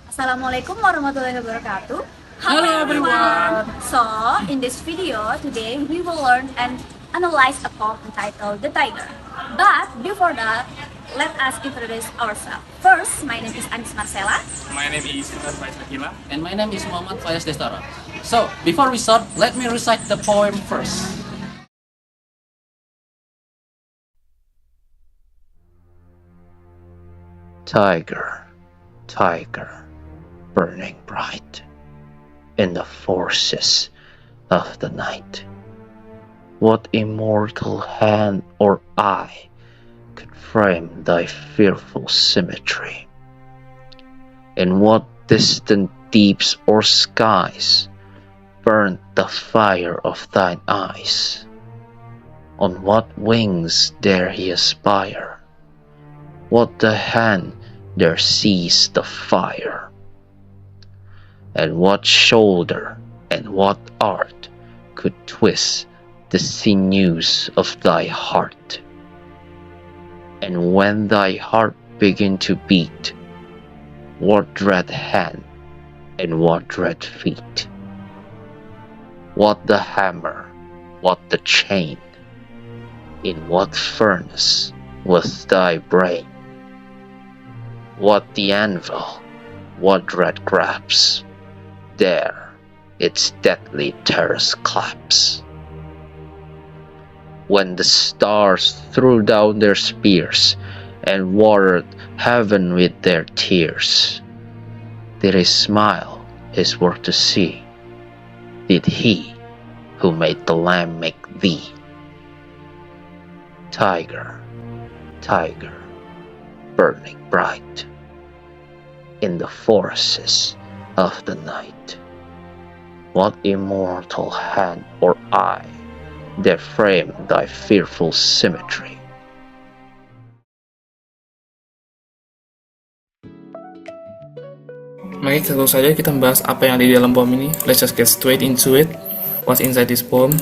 Assalamualaikum warahmatullahi wabarakatuh. Hello Hello everyone. everyone! So, in this video today we will learn and analyze a poem entitled The Tiger. But before that, let us introduce ourselves. First, my name is Anis Marcella. My name is Intan Faiz Akila. And my name is Muhammad Fayaz Destara. So, before we start, let me recite the poem first. Tiger, tiger, burning bright in the forces of the night. What immortal hand or eye could frame thy fearful symmetry? In what distant deeps or skies burnt the fire of thine eyes? On what wings dare he aspire? What the hand dare seize the fire? And what shoulder and what art could twist the sinews of thy heart? And when thy heart begin to beat, what dread hand and what dread feet? What the hammer, what the chain? In what furnace was thy brain? What the anvil, what dread grabs? There its deadly terrors claps. When the stars threw down their spears and watered heaven with their tears, did he smile his work to see? Did he who made the lamb make thee? Tiger, tiger, burning bright in the forests of the night. What immortal hand or eye dare frame thy fearful symmetry? Mari langsung saja kita membahas apa yang ada di dalam poem ini. Let's just get straight into it. What's inside this poem?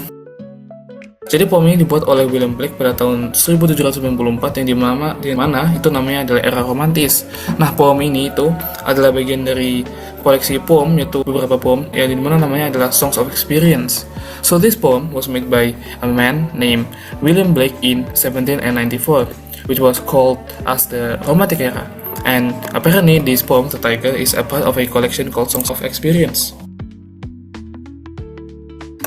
Jadi poem ini dibuat oleh William Blake pada tahun 1794 yang dimana itu namanya adalah era romantis. Nah, poem ini itu adalah bagian dari koleksi poem, yaitu beberapa poem yang dimana namanya adalah Songs of Experience. So this poem was made by a man named William Blake in 1794, which was called as the Romantic Era. And apparently this poem, The Tiger, is a part of a collection called Songs of Experience.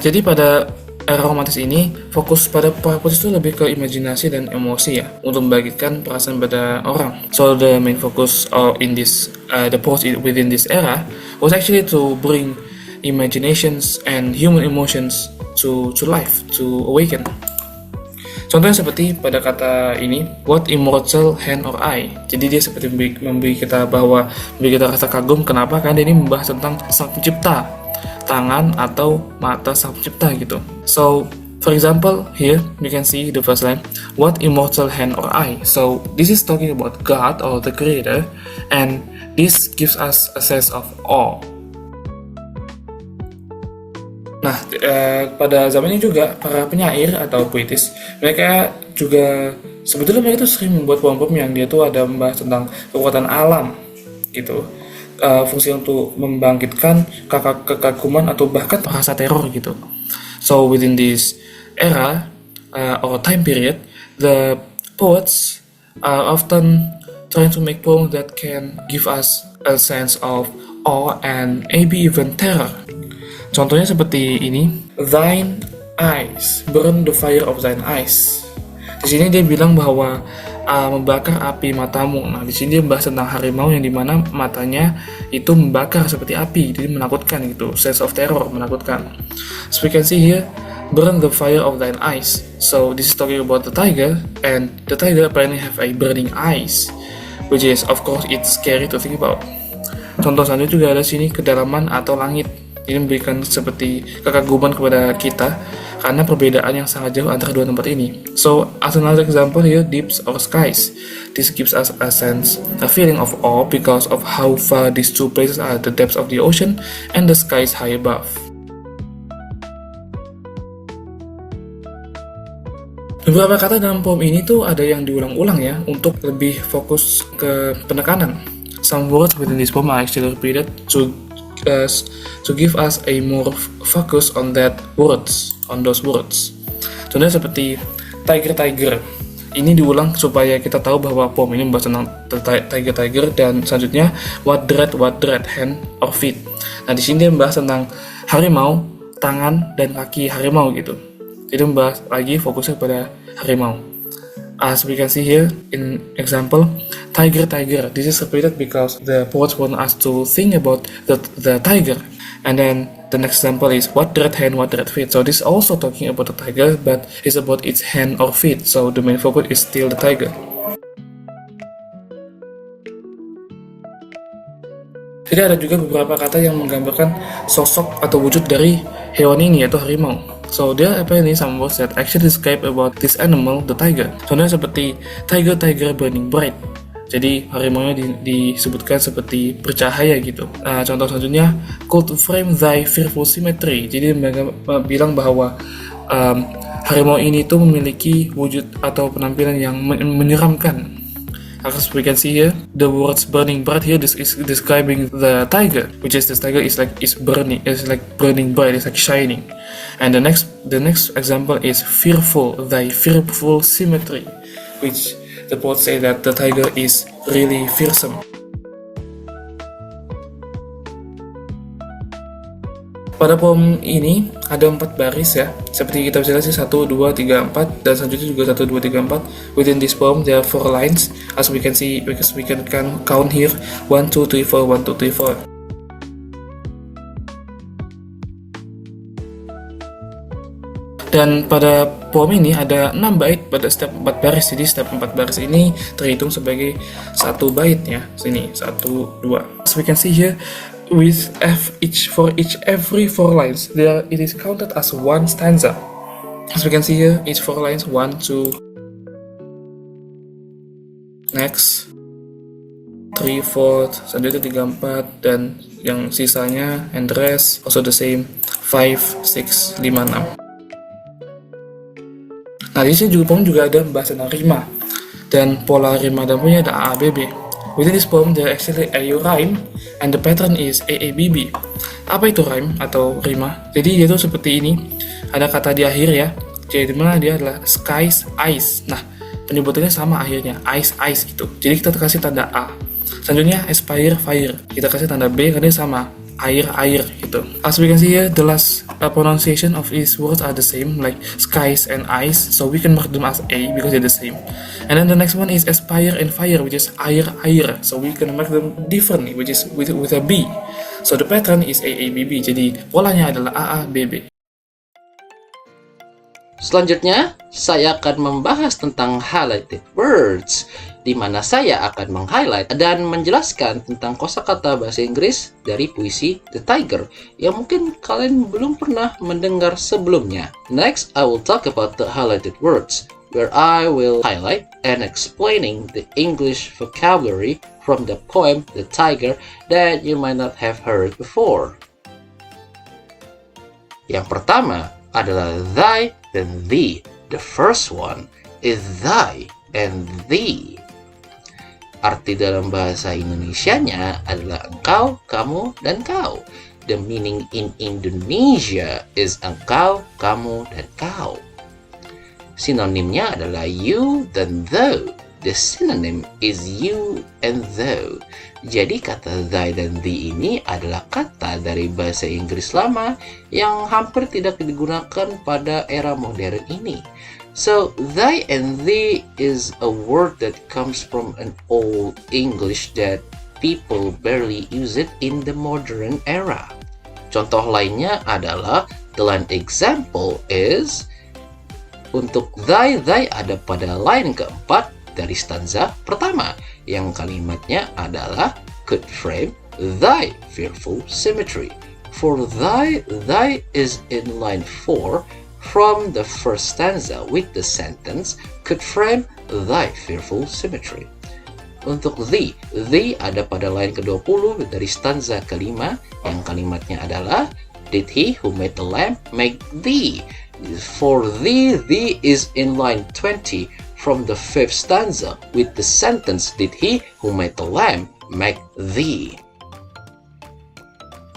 Jadi pada era romantis ini, fokus pada para penulis itu lebih ke imajinasi dan emosi ya, untuk membangkitkan perasaan pada orang. So the main focus in this, the poets within this era was actually to bring imaginations and human emotions to life, to awaken. Contohnya seperti pada kata ini, what immortal hand or eye. Jadi dia seperti memberi kita rasa kagum. Kenapa? Karena ini membahas tentang sang pencipta, tangan atau mata sang pencipta gitu. So, for example, here you can see the first line, what immortal hand or eye. So, this is talking about God or the Creator, and this gives us a sense of awe. Nah, pada zaman ini juga para penyair atau puitis, mereka juga sebetulnya mereka itu sering membuat poem-poem yang dia tuh ada membahas tentang kekuatan alam gitu. Fungsi untuk membangkitkan kekaguman atau bahkan rasa teror gitu. So within this era or time period, the poets are often trying to make poems that can give us a sense of awe and maybe even terror. Contohnya seperti ini, thine eyes, burn the fire of thine eyes. Di sini dia bilang bahwa membakar api matamu. Nah, di sini dia membahas tentang harimau yang dimana matanya itu membakar seperti api, jadi menakutkan gitu, sense of terror, menakutkan. So we can see here, burn the fire of thine eyes. So this is talking about the tiger, and the tiger apparently have a burning eyes, which is of course it's scary to think about. Contoh selanjutnya juga ada sini kedalaman atau langit. Ini memberikan seperti kekaguman kepada kita karena perbedaan yang sangat jauh antara dua tempat ini. So, as another example here, deeps or skies. This gives us a sense, a feeling of awe because of how far these two places are, the depths of the ocean and the skies high above. Beberapa kata dalam poem ini tuh ada yang diulang-ulang ya, untuk lebih fokus ke penekanan. some words within this poem are actually repeated to give us a more focus on those words. Contohnya seperti tiger. Ini diulang supaya kita tahu bahwa poem ini membahas tentang tiger, dan selanjutnya what dread, hand or feet. Nah, di sini dia membahas tentang harimau, tangan dan kaki harimau gitu. Jadi membahas lagi fokusnya pada harimau. As we can see here in example, tiger. This is repeated because the poets want us to think about the tiger. And then the next example is what dread hand, what dread feet. So this is also talking about the tiger, but it's about its hand or feet. So the main focus is still the tiger. Jadi ada juga beberapa kata yang menggambarkan sosok atau wujud dari hewan ini, yaitu harimau. So there are apparently some words that actually describe about this animal, the tiger. Contohnya seperti tiger burning bright. Jadi harimau disebutkan seperti bercahaya gitu. Contoh selanjutnya, could frame thy fearful symmetry. Jadi bilang bahwa harimau ini tuh memiliki wujud atau penampilan yang menyeramkan. As we can see here, the words burning bright here, this is describing the tiger, which is this tiger is like burning bright, it's like shining. And the next example is fearful, thy fearful symmetry, which the poet say that the tiger is really fearsome. Pada poem ini ada 4 baris ya, seperti kita bisa lihat sih 1, 2, 3, 4, dan selanjutnya juga 1, 2, 3, 4. Within this poem there are 4 lines, as we can see, because we can count here 1, 2, 3, 4, 1, 2, 3, 4. Dan pada poem ini ada 6 bait pada setiap 4 baris, jadi setiap 4 baris ini terhitung sebagai 1 bait ya. Sini 1, 2. As we can see here, with every 4 lines, it is counted as 1 stanza. As we can see here, each 4 lines, 1, 2, next, 3, 4, selanjutnya 3, 4, dan yang sisanya and the rest also the same, 5, 6, 5, 6. Nah, di sini poem juga ada membahas tentang rima, dan pola rima dan punya ada A, B, B. Within this poem there actually a rhyme and the pattern is AABB. Apa itu rhyme atau rima? Jadi dia tuh seperti ini, ada kata di akhir ya, jadi dimana dia adalah skies, ice. Nah, penyebutannya sama akhirnya, ice gitu. Jadi kita kasih tanda A. Selanjutnya aspire, fire, kita kasih tanda B karena sama, air gitu. As we can see here, the last pronunciation of these words are the same, like skies and ice, so we can mark them as A because they're the same. And then the next one is aspire and fire, which is air, so we can mark them differently, which is with a B. So the pattern is AABB, jadi polanya adalah AABB. Selanjutnya, saya akan membahas tentang highlighted words, di mana saya akan meng-highlight dan menjelaskan tentang kosakata bahasa Inggris dari puisi The Tiger yang mungkin kalian belum pernah mendengar sebelumnya. Next, I will talk about the highlighted words, where I will highlight and explaining the English vocabulary from the poem The Tiger that you might not have heard before. Yang pertama adalah thy dan thee. The first one is thy and thee. Arti dalam bahasa Indonesianya adalah engkau, kamu, dan kau. The meaning in Indonesia is engkau, kamu, dan kau. Sinonimnya adalah you dan thou. The synonym is you and thou. Jadi kata thy dan thee ini adalah kata dari bahasa Inggris lama yang hampir tidak digunakan pada era modern ini. So, thy and thee is a word that comes from an old English that people barely use it in the modern era. Contoh lainnya adalah, the line example is, untuk thy ada pada line keempat dari stanza pertama, yang kalimatnya adalah could frame thy fearful symmetry. For thy is in line 4 from the first stanza with the sentence could frame thy fearful symmetry. Untuk thee ada pada line ke-20 dari stanza kelima, yang kalimatnya adalah did he who made the lamp make thee. For thee is in line 20 from the 5th stanza with the sentence did he who made the lamp make thee.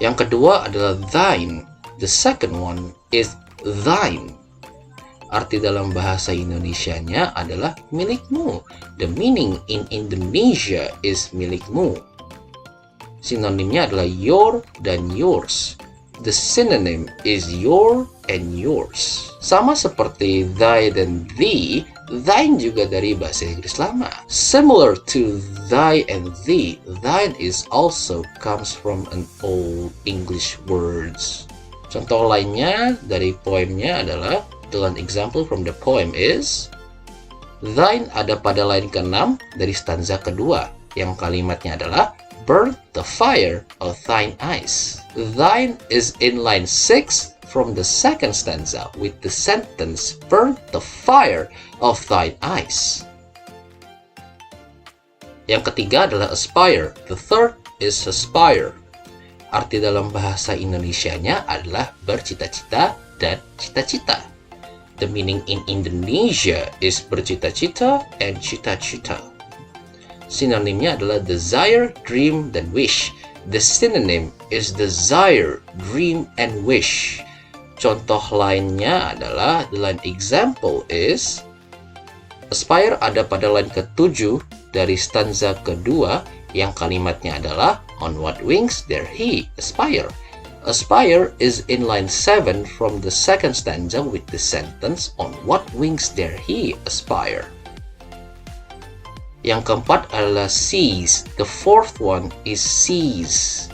Yang kedua adalah thine. The second one is thine. Arti dalam bahasa Indonesianya adalah milikmu. The meaning in Indonesia is milikmu. Sinonimnya adalah your dan yours. The synonym is your and yours. Sama seperti thy dan thee, thine juga dari bahasa Inggris lama. Similar to thy and thee, thine is also comes from an old English words. Contoh lainnya dari poemnya adalah, the example from the poem is, thine ada pada line ke-6 dari stanza kedua, yang kalimatnya adalah, burn the fire of thine eyes. Thine is in line 6 from the second stanza with the sentence, burn the fire of thine eyes. Yang ketiga adalah aspire. The third is aspire. Arti dalam bahasa Indonesianya adalah bercita-cita dan cita-cita. The meaning in Indonesia is bercita-cita and cita-cita. Sinonimnya adalah desire, dream, dan wish. The synonym is desire, dream, and wish. Contoh lainnya adalah, the line example is, aspire ada pada line ke-7 dari stanza kedua yang kalimatnya adalah, on what wings dare he aspire. Aspire is in line 7 from the second stanza with the sentence, on what wings dare he aspire. Yang keempat adalah seize. The fourth one is seize.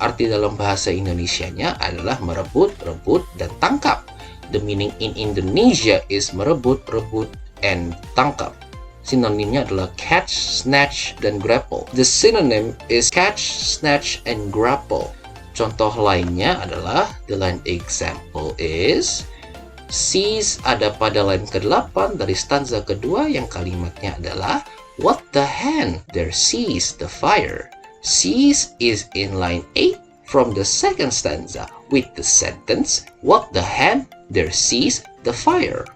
Arti dalam bahasa Indonesianya adalah merebut, rebut, dan tangkap. The meaning in Indonesia is merebut, rebut, and tangkap. Sinonimnya adalah catch, snatch, dan grapple. The synonym is catch, snatch, and grapple. Contoh lainnya adalah, the line example is, seize ada pada line ke-8 dari stanza kedua yang kalimatnya adalah, what the hen there seize the fire. Seize is in line 8 from the second stanza with the sentence, what the hen there seize the fire.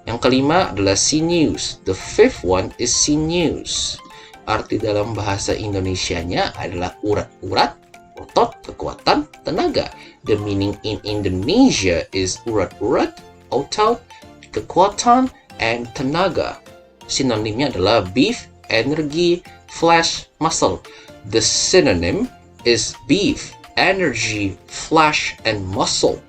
Yang kelima adalah sinews. The fifth one is sinews. Arti dalam bahasa Indonesianya adalah urat-urat, otot, kekuatan, tenaga. The meaning in Indonesia is urat-urat, otot, kekuatan, and tenaga. Sinonimnya adalah beef, energy, flesh, muscle. The synonym is beef, energy, flesh, and muscle.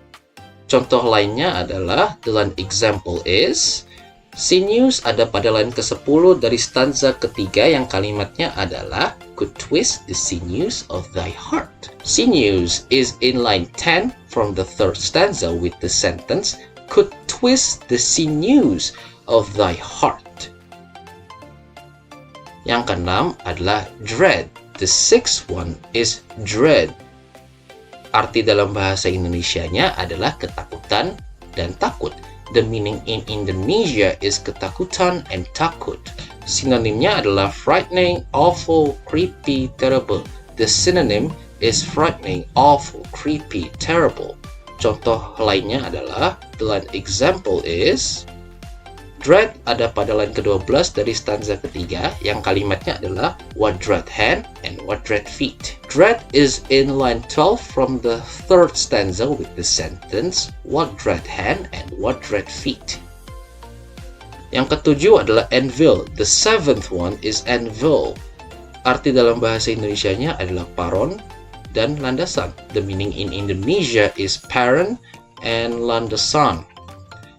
Contoh lainnya adalah, the line example is, sinews ada pada line ke-10 dari stanza ketiga yang kalimatnya adalah, could twist the sinews of thy heart. Sinews is in line 10 from the third stanza with the sentence, could twist the sinews of thy heart. Yang keenam adalah dread. The sixth one is dread. Arti dalam bahasa Indonesianya adalah ketakutan dan takut. The meaning in Indonesia is ketakutan and takut. Sinonimnya adalah frightening, awful, creepy, terrible. The synonym is frightening, awful, creepy, terrible. Contoh lainnya adalah, the line example is, dread ada pada line ke-12 dari stanza ketiga yang kalimatnya adalah, what dread hand and what dread feet. Dread is in line 12 from the third stanza with the sentence, what dread hand and what dread feet. Yang ketujuh adalah anvil. The seventh one is anvil. Arti dalam bahasa Indonesianya adalah paron dan landasan. The meaning in Indonesia is paron and landasan.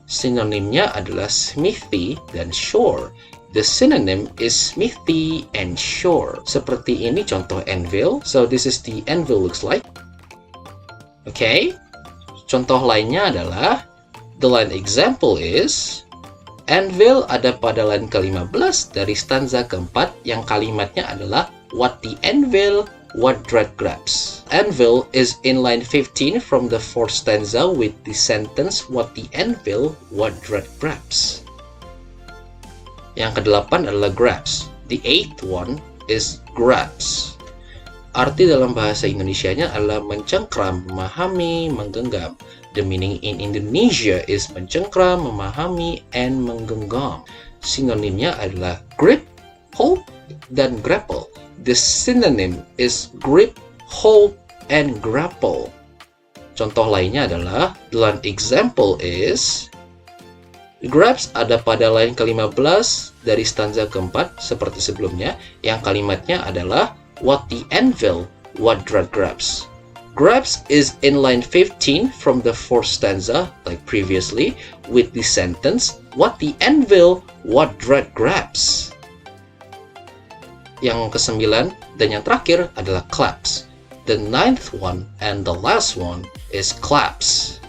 Sinonimnya adalah smithy dan shore. The synonym is smithy and shore. Seperti ini contoh anvil. So this is the anvil looks like. Okay. Contoh lainnya adalah, the line example is, anvil ada pada line ke-15 dari stanza keempat yang kalimatnya adalah, what the anvil, what dread grabs. Anvil is in line 15 from the fourth stanza with the sentence, what the anvil, what dread grabs. Yang ke-8 adalah grabs. The eighth one is grabs. Arti dalam bahasa Indonesianya adalah mencengkram, memahami, menggenggam. The meaning in Indonesia is mencengkram, memahami, and menggenggam. Sinonimnya adalah grip, hold, dan grapple. The synonym is grip, hold, and grapple. Contoh lainnya adalah, the line example is, grabs ada pada line ke-15 dari stanza keempat seperti sebelumnya, yang kalimatnya adalah, what the anvil, what Dread grabs. Grabs is in line 15 from the fourth stanza, like previously, with the sentence, what the anvil, what Dread grabs. Yang ke-9 dan yang terakhir adalah claps. The ninth one and the last one is claps.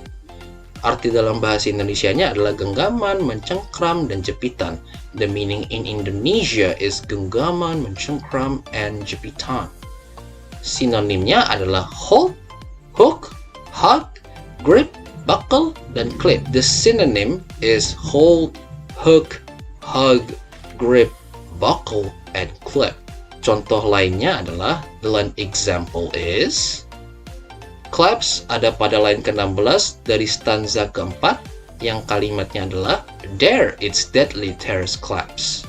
Arti dalam bahasa Indonesianya adalah genggaman, mencengkram, dan jepitan. The meaning in Indonesia is genggaman, mencengkram, and jepitan. Sinonimnya adalah hold, hook, hug, grip, buckle, dan clip. The synonym is hold, hook, hug, grip, buckle, and clip. Contoh lainnya adalah, the line example is, claps ada pada line ke-16 dari stanza keempat, yang kalimatnya adalah, there its deadly terrorist claps.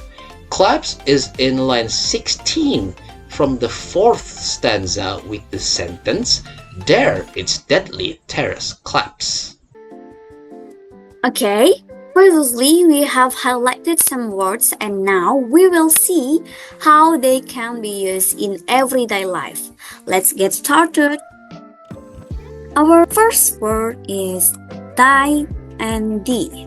Claps is in line 16 from the fourth stanza with the sentence, there its deadly terrorist claps. Okay, previously we have highlighted some words and now we will see how they can be used in everyday life. Let's get started. Our first word is die and thee.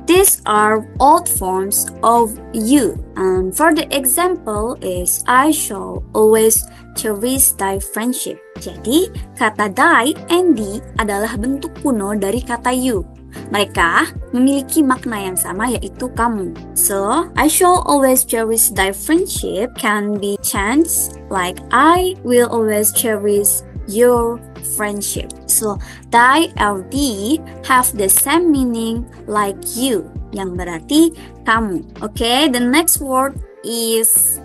These are old forms of you. And for the example is I shall always cherish thy friendship. Jadi, kata die and thee adalah bentuk kuno dari kata you. Mereka memiliki makna yang sama yaitu kamu. So, I shall always cherish thy friendship can be changed like I will always cherish your friendship. So, thy or thee have the same meaning like you, yang berarti kamu. Okay, the next word is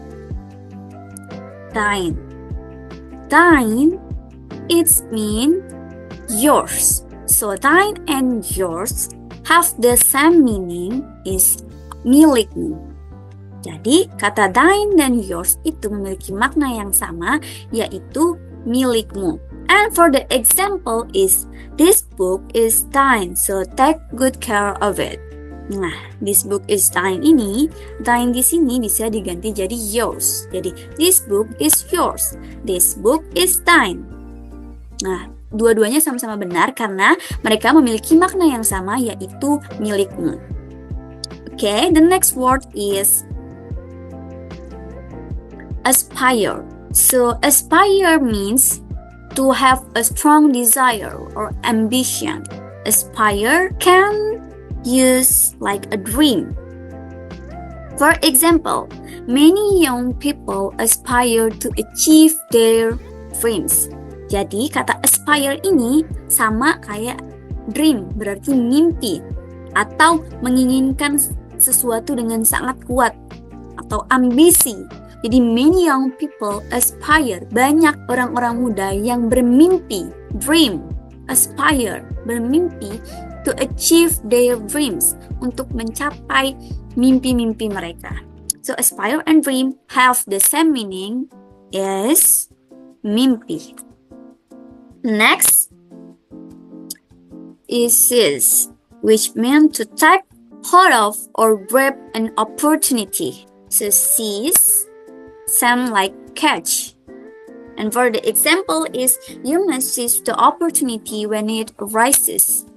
thine. Thine, it's mean yours. So, thine and yours have the same meaning is milikmu. Jadi, kata thine dan yours itu memiliki makna yang sama, yaitu milikmu. And for the example is, this book is thine, so take good care of it. Nah, this book is thine ini, thine di sini bisa diganti jadi yours. Jadi, this book is yours, this book is thine. Nah, dua-duanya sama-sama benar karena mereka memiliki makna yang sama yaitu milikmu. Okay, the next word is aspire. So, aspire means to have a strong desire or ambition. Aspire can use like a dream. For example, many young people aspire to achieve their dreams. Jadi kata aspire ini sama kayak dream, berarti mimpi atau menginginkan sesuatu dengan sangat kuat atau ambisi. Jadi many young people aspire, banyak orang-orang muda yang bermimpi, dream, aspire, bermimpi to achieve their dreams, untuk mencapai mimpi-mimpi mereka. So aspire and dream have the same meaning is mimpi. Next is seize, which means to take hold of or grab an opportunity. So seize sound like catch. And for the example is, you must seize the opportunity when it arises.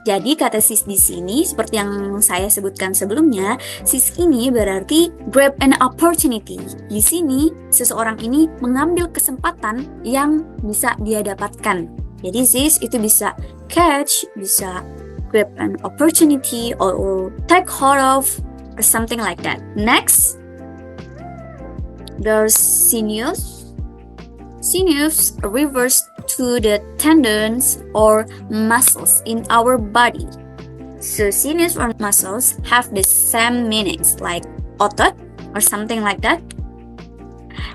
Jadi kata seize di sini seperti yang saya sebutkan sebelumnya, seize ini berarti grab an opportunity. Di sini seseorang ini mengambil kesempatan yang bisa dia dapatkan. Jadi seize itu bisa catch, bisa grab an opportunity or take hold of or something like that. Next, there's sinews. Sinews refers to the tendons or muscles in our body. So sinews or muscles have the same meanings like otot or something like that.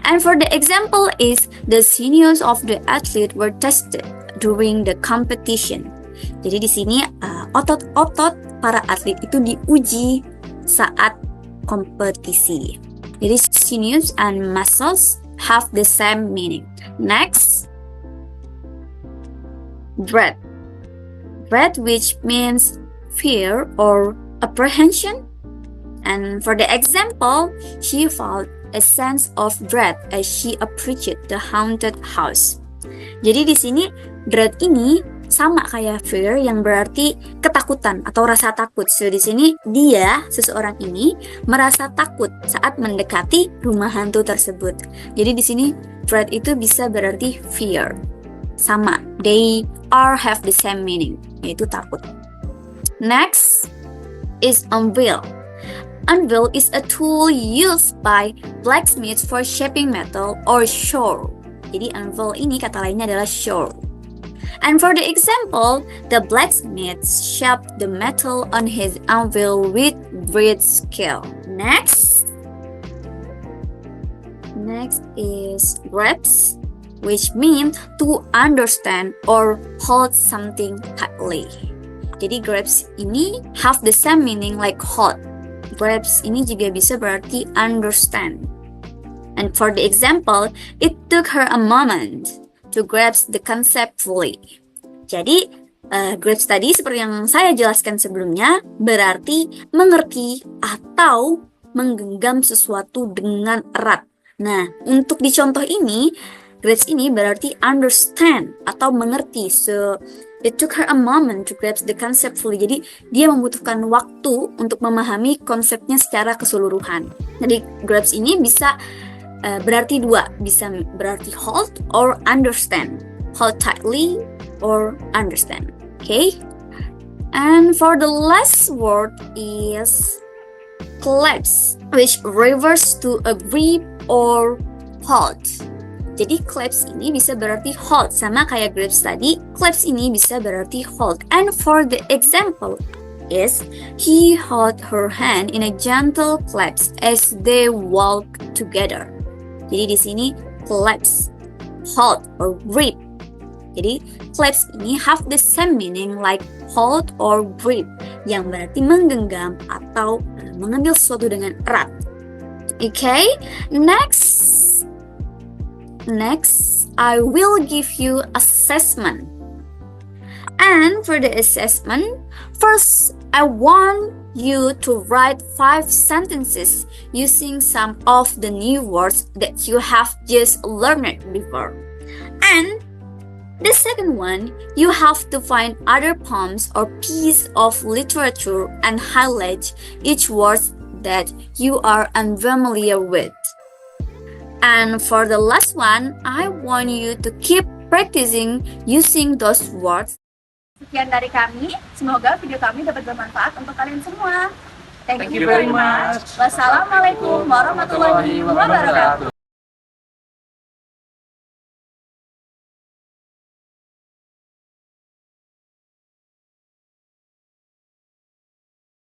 And for the example is, the sinews of the athlete were tested during the competition. Jadi di sini otot-otot para atlet itu diuji saat kompetisi. Jadi sinews and muscles have the same meaning. Next, dread. Dread, which means fear or apprehension. And for the example, she felt a sense of dread as she approached the haunted house. Jadi di sini dread ini sama kayak fear yang berarti ketakutan atau rasa takut. So di sini seseorang ini merasa takut saat mendekati rumah hantu tersebut. Jadi di sini dread itu bisa berarti fear. Sama, they have the same meaning, yaitu takut. Next is anvil. Anvil is a tool used by blacksmiths for shaping metal or shore. Jadi anvil ini kata lainnya adalah shore. And for the example, the blacksmith shaped the metal on his anvil with great skill. Next is grasp, which means to understand or hold something tightly. Jadi grasp ini have the same meaning like hold. Grasp ini juga bisa berarti understand. And for the example, it took her a moment to grasp the concept fully. Jadi, grasp tadi seperti yang saya jelaskan sebelumnya, berarti mengerti atau menggenggam sesuatu dengan erat. Nah, untuk di contoh ini, grasp ini berarti understand atau mengerti. So, it took her a moment to grasp the concept fully. Jadi, dia membutuhkan waktu untuk memahami konsepnya secara keseluruhan. Jadi, grasp ini bisa berarti dua, bisa berarti hold or understand. Hold tightly or understand. Okay? And for the last word is collapse, which refers to a grip or hold. Jadi collapse ini bisa berarti hold, sama kayak grasp tadi, collapse ini bisa berarti hold. And for the example is, he held her hand in a gentle clasp as they walk together. Jadi di sini collapse, hold or grip. Jadi clasp ini have the same meaning like hold or grip, yang berarti menggenggam atau mengambil sesuatu dengan erat. Okay, next I will give you assessment. And for the assessment, first I want you to write 5 sentences using some of the new words that you have just learned before. And the second one, you have to find other poems or piece of literature and highlight each word that you are unfamiliar with. And for the last one, I want you to keep practicing using those words. Sekian dari kami, semoga video kami dapat bermanfaat untuk kalian semua. Thank you very much. Wassalamualaikum warahmatullahi wabarakatuh.